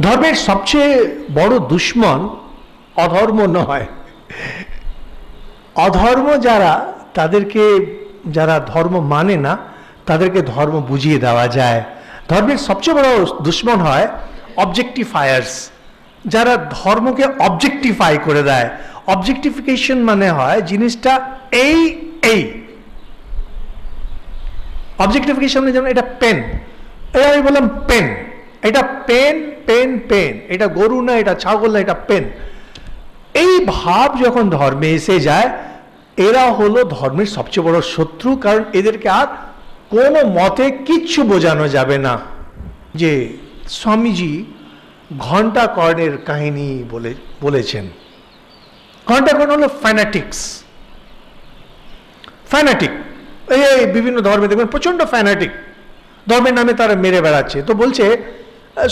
ধর্মের সবচেয়ে বড় দুশ্মন অধর্ম নয়, অধর্ম যারা, তাদেরকে, যারা ধর্ম মানে না তাদেরকে ধর্ম বুঝিয়ে দেওয়া যায়। ধর্মের সবচেয়ে বড় দুশ্মন হয় অবজেক্টিফায়ার্স, যারা ধর্মকে অবজেক্টিফাই করে দেয়। অবজেক্টিফিকেশন মানে হয় জিনিসটা এই এই অবজেক্টিফিকেশন, যেমন এটা পেন, এটা আমি বললাম পেন, এটা পেন পেন পেন, এটা গরু না, এটা ছাগল না, এটা পেন। এই ভাব যখন ধর্মে এসে যায়, এরা হলো ধর্মের সবচেয়ে বড় শত্রু, কারণ এদেরকে আর কোনো মতে কিচ্ছু বোঝানো যাবে না। যে স্বামীজি ঘণ্টা কর্ণের কাহিনী বলেছেন। ঘণ্টা কর্ণ হলো ফ্যানাটিক্স, ফ্যানাটিক। এই বিভিন্ন ধর্মে দেখবেন প্রচন্ড ফ্যানাটিক, ধর্মের নামে তারা মেরে বেড়াচ্ছে। তো বলছে,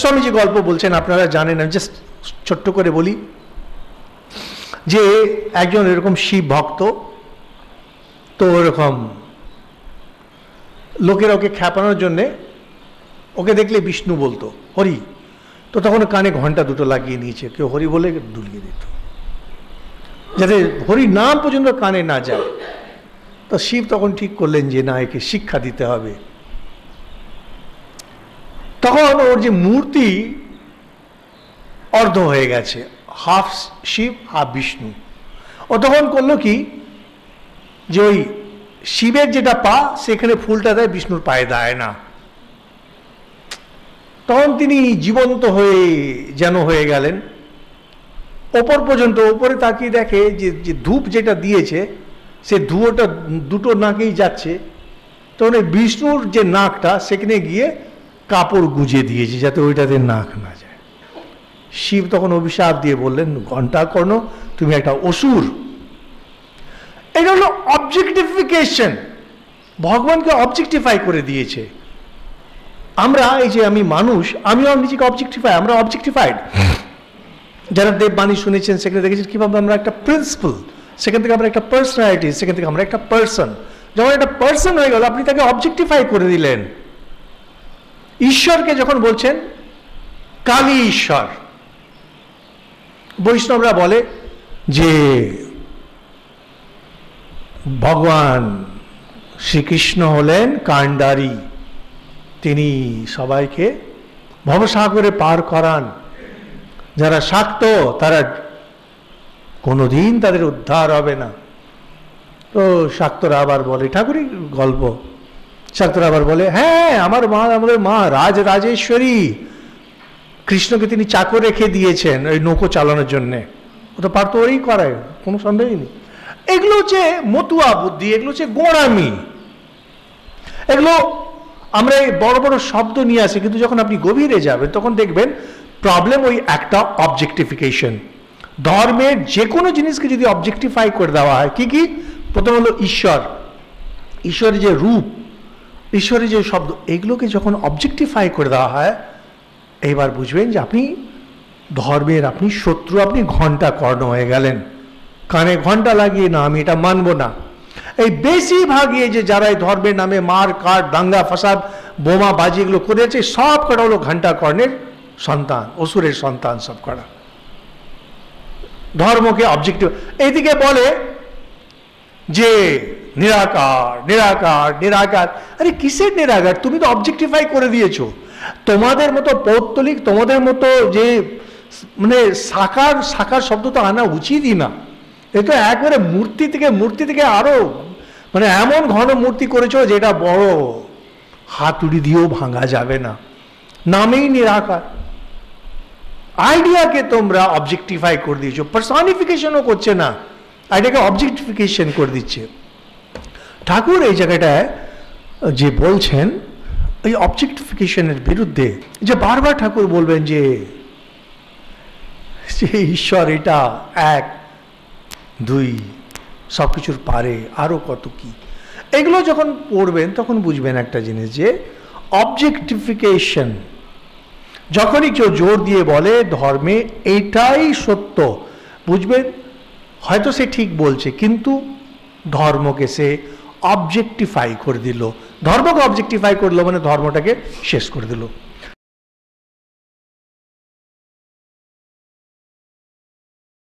স্বামীজি গল্প বলছেন, আপনারা জানেন, আমি জাস্ট ছোট্ট করে বলি, যে একজন এরকম শিব ভক্ত, তো ওরকম লোকেরা ওকে খ্যাপানোর জন্যে, ওকে দেখলে বিষ্ণু বলতো, হরি। তো তখন কানে ঘন্টা দুটো লাগিয়ে নিয়েছে, কেউ হরি বলে দুলিয়ে দিত, যাতে হরি নাম পর্যন্ত কানে না যায়। তো শিব তখন ঠিক করলেন যে না, একে শিক্ষা দিতে হবে। তখন ওর যে মূর্তি অর্ধ হয়ে গেছে, হাফ শিব হাফ বিষ্ণু। ও তখন করলো কি, যে ওই শিবের যেটা পা সেখানে ফুলটা দেয়, বিষ্ণুর পায়ে দেয় না। তখন তিনি জীবন্ত হয়ে যেন হয়ে গেলেন, ওপর পর্যন্ত। ওপরে তাকিয়ে দেখে যে ধূপ যেটা দিয়েছে সে ধুয়োটা দুটো নাকেই যাচ্ছে। তখন এই বিষ্ণুর যে নাকটা সেখানে গিয়ে কাপড় গুঁজে দিয়েছে যাতে ওইটাতে নাক না যায়। শিব তখন অভিশাপ দিয়ে বললেন, ঘণ্টা কর্ণ, তুমি একটা অসুর। এটা হলো অবজেক্টিফিকেশন, ভগবানকে অবজেক্টিফাই করে দিয়েছে। আমরা এই যে আমি মানুষ, আমিও নিজেকে অবজেক্টিফাই, আমরা অবজেক্টিফাইড। যারা দেববাণী শুনেছেন সেখানে দেখেছেন কিভাবে আমরা একটা প্রিন্সিপাল, সেখান থেকে আমরা একটা পার্সোনালিটি, সেখান থেকে আমরা একটা পার্সন। যখন একটা পার্সন হয়ে গেল, আপনি তাকে অবজেক্টিফাই করে দিলেন। ঈশ্বরকে যখন বলছেন কালী ঈশ্বর, বৈষ্ণবরা বলে যে ভগবান শ্রীকৃষ্ণ হলেন কাণ্ডারী, তিনি সবাইকে ভবসাগরে পার করান। যারা শাক্ত তারা কোনোদিন তাদের উদ্ধার হবে না। তো শাক্তরা আবার বলে, ঠাকুরই গল্প, শাক্তরা আবার বলে, হ্যাঁ আমাদের মা রাজেশ্বরী, কৃষ্ণকে তিনি চাকর রেখে দিয়েছেন ওই নৌকো চালানোর জন্যে, ও তো পারতো, ওরই করায়, কোনো সন্দেহই নেই। এগুলো হচ্ছে মতুয়া বুদ্ধি, এগুলো হচ্ছে গোঁড়ামি। এগুলো আমরা এই বড় বড় শব্দ নিয়ে আসি, কিন্তু যখন আপনি গভীরে যাবেন তখন দেখবেন প্রবলেম ওই একটা অবজেক্টিফিকেশন। ধর্মের যে কোনো জিনিসকে যদি অবজেক্টিফাই করে দেওয়া হয়, কি কি, প্রথম হলো ঈশ্বর, ঈশ্বরের যে রূপ, ঈশ্বরের যে শব্দ, এগুলোকে যখন অবজেক্টিফাই করে দেওয়া হয়, এইবার বুঝবেন যে আপনি ধর্মের, আপনি শত্রু, আপনি ঘণ্টা কর্ণ হয়ে গেলেন। কানে ঘণ্টা লাগিয়ে না, আমি এটা মানব না। এই বেশিরভাগই যে যারা এই ধর্মের নামে মার কাট, দাঙ্গা ফাসাদ, বোমা বাজি এগুলো করেছে, সব কটা হলো ঘণ্টা কর্ণের সন্তান, অসুরের সন্তান সব কটা। ধর্মকে অবজেক্টিভ, এইদিকে বলে যে নিরাকার নিরাকার নিরাকার। আরে কিসের নিরাকার? তুমি তো অবজেক্টিফাই করে দিয়েছো। তোমাদের মতো পৌত্তলিক, তোমাদের মতো যে মানে সাকার, সাকার শব্দ তো আনা উচিতই না। এ তো একবারে মূর্তি থেকে আরো মানে এমন ঘন মূর্তি করেছো যেটা বড় হাতুড়ি দিয়েও ভাঙা যাবে না। নামেই নিরাকার। আইডিয়াকে তোমরা অবজেক্টিফাই করে দিয়েছো, পার্সনিফিকেশনও করছে না, আইডিয়াকে অবজেক্টিফিকেশন করে দিচ্ছে। ঠাকুর এই জায়গাটায় যে বলছেন এই অবজেক্টিফিকেশনের বিরুদ্ধে, যে বারবার ঠাকুর বলবেন যে ঈশ্বর এটা এক, দুই, সব কিছুর পারে, আরো কত কি, এগুলো যখন পড়বেন তখন বুঝবেন একটা জিনিস, যে অবজেক্টিফিকেশন যখনই কেউ জোর দিয়ে বলে ধর্মে এটাই সত্য, বুঝবেন হয়তো সে ঠিক বলছে, কিন্তু ধর্মকে সে অবজেক্টিফাই করে দিল। ধর্মকে অবজেক্টিফাই করলো মানে ধর্মটাকে শেষ করে দিল।